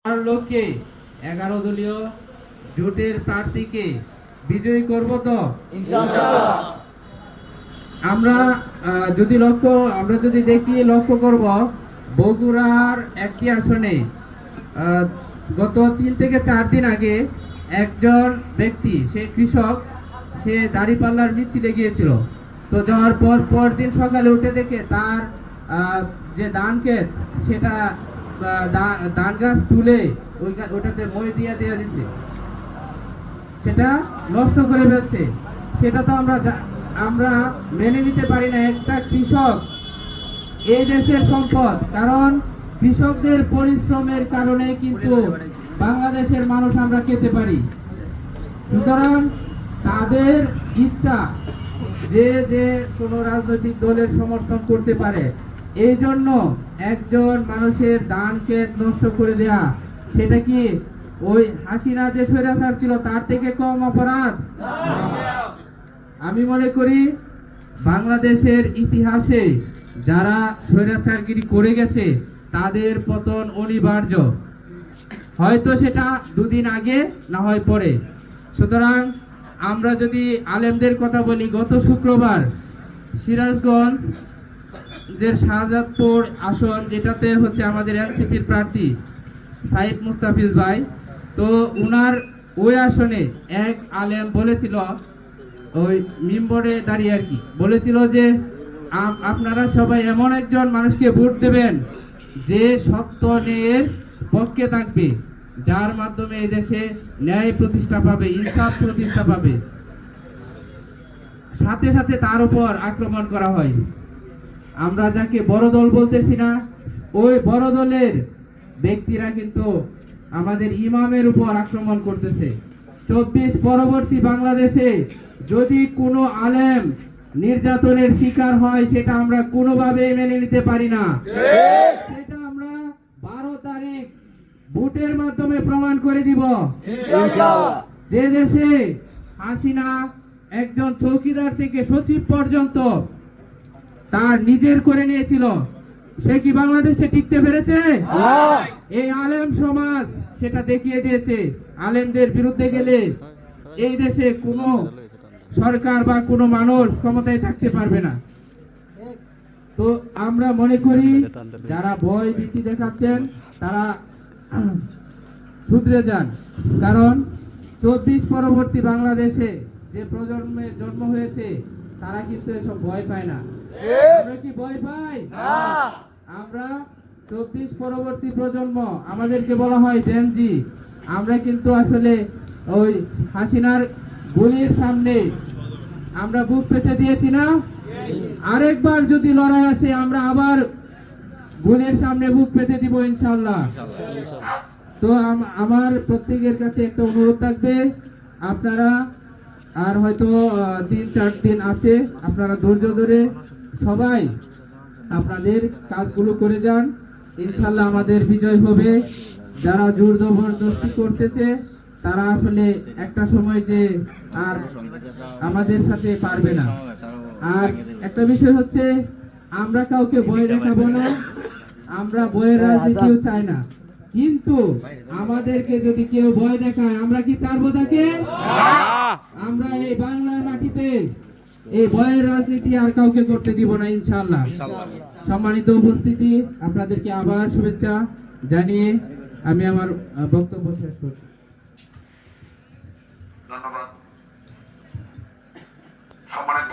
আর লোককে 11 দলীয় জোটের প্রার্থীকে বিজয়ী করব তো ইনশাআল্লাহ। আমরা যদি দেখি লক্ষ্য করব বগুড়ার একটি আসনে গত 3 থেকে 4 দিন আগে একজন ব্যক্তি, সে কৃষক, সে দাঁড়িপাল্লার মিছিলে গিয়েছিল। তো যাওয়ার পর পরদিন সকালে উঠে দেখে তার যে ধান ক্ষেত, সেটা ধান গাছ তুলে ওটাতে মই দিয়ে দিচ্ছে, সেটা নষ্ট করে ফেলছে। সেটা তো আমরা মেনে নিতে পারি না। একটা কৃষক এই দেশের সম্পদ, কারণ কৃষকদের পরিশ্রমের কারণে কিন্তু বাংলাদেশের মানুষ আমরা খেতে পারি। সুতরাং তাদের ইচ্ছা যে যে কোনো রাজনৈতিক দলের সমর্থন করতে পারে, এই জন্য একজন মানুষের ধান ক্ষেত নষ্ট করে দেয়া, সেটা কি ওই হাসিনা যে স্বৈরাচার ছিল তার থেকে কম অপরাধ? আমি মনে করি বাংলাদেশের ইতিহাসে যারা স্বৈরাচারগিরি করে গেছে তাদের পতন অনিবার্য, হয়তো সেটা দুদিন আগে না হয় পরে। সুতরাং আমরা যদি আলেমদের কথা বলি, গত শুক্রবার সিরাজগঞ্জ যে শাহজাদপুর আসন, যেটাতে হচ্ছে আমাদের এনসিপির প্রার্থী সাইদ মুস্তাফিজ ভাই, তো উনার ওই আসনে এক আলেম বলেছিল, ওই মিম্বরে দাঁড়িয়ে আর কি বলেছিল যে আপনারা সবাই এমন একজন মানুষকে ভোট দেবেন যে সত্য ন্যায়ের পক্ষে থাকবে, যার মাধ্যমে এই দেশে ন্যায় প্রতিষ্ঠা পাবে, ইনসাফ প্রতিষ্ঠা পাবে। সাথে সাথে তার উপর আক্রমণ করা হয়। আমরা যাকে বড় দল বলতেছি না, ওই বড় দলের ব্যক্তিরা কিন্তু আমাদের ইমামের উপর আক্রমণ করতেছে। 24 পরবর্তী বাংলাদেশে যদি কোনো আলেম নির্যাতনের শিকার হয়, সেটা আমরা কোনোভাবেই মেনে নিতে পারি না। সেটা আমরা 12 তারিখ ভোটের মাধ্যমে প্রমাণ করে দিব। ইনশাআল্লাহ। যে দেশে হাসিনা একজন চৌকিদার থেকে সচিব পর্যন্ত তার নিজের করে নিয়েছিল, সে কি বাংলাদেশে টিকতে পেরেছে? এই আলেম সমাজ সেটা দেখিয়ে দিয়েছে। আলেমদের বিরুদ্ধে গেলে এই দেশে কোনো সরকার বা কোনো মানুষ ক্ষমতায় থাকতে পারবে না। তো আমরা মনে করি যারা ভয় ভীতি দেখাচ্ছেন তারা শুধরে যান, কারণ 24 পরবর্তী বাংলাদেশে যে প্রজন্মের জন্ম হয়েছে তারা কিন্তু এসব ভয় পায় না। আমরা কি ভয় পাই? আমরা 24 পরবর্তী প্রজন্ম, আমাদেরকে বলা হয় জেনজি। আমরা কিন্তু আসলে ওই হাসিনার গুলির সামনে আমরা বুক পেতে দিয়েছি না? আরেকবার যদি লড়াই আসে, আমরা আবার গুলির সামনে বুক পেতে দিব ইনশাআল্লাহ। তো আমার প্রত্যেকের কাছে একটা অনুরোধ থাকবে, আপনারা আর হয়তো 3-4 দিন আছে, আপনারা ধৈর্য ধরে সবাই আপনাদের কাজগুলো করে যান, ইনশাআল্লাহ আমাদের বিজয় হবে। যারা জোর জবরদস্তি করতেছে তারা আসলে একটা সময় যে আর আমাদের সাথে পারবে না। আর একটা বিষয় হচ্ছে, আমরা কাউকে ভয় দেখাবো না, আমরা ভয়ের রাজনীতিও চাই না, কিন্তু আমাদেরকে যদি কেউ ভয় দেখায়, আমরা কি ছাড়বো তাকে? আমরা এই বাংলার মাটিতে এই ভয়ের রাজনীতি আর কাউকে করতে দিব না ইনশাআল্লাহ। সম্মানিত উপস্থিতি, আপনাদেরকে আবার শুভেচ্ছা জানিয়ে আমি আমার বক্তব্য শেষ করছি। ধন্যবাদ। সম্মানিত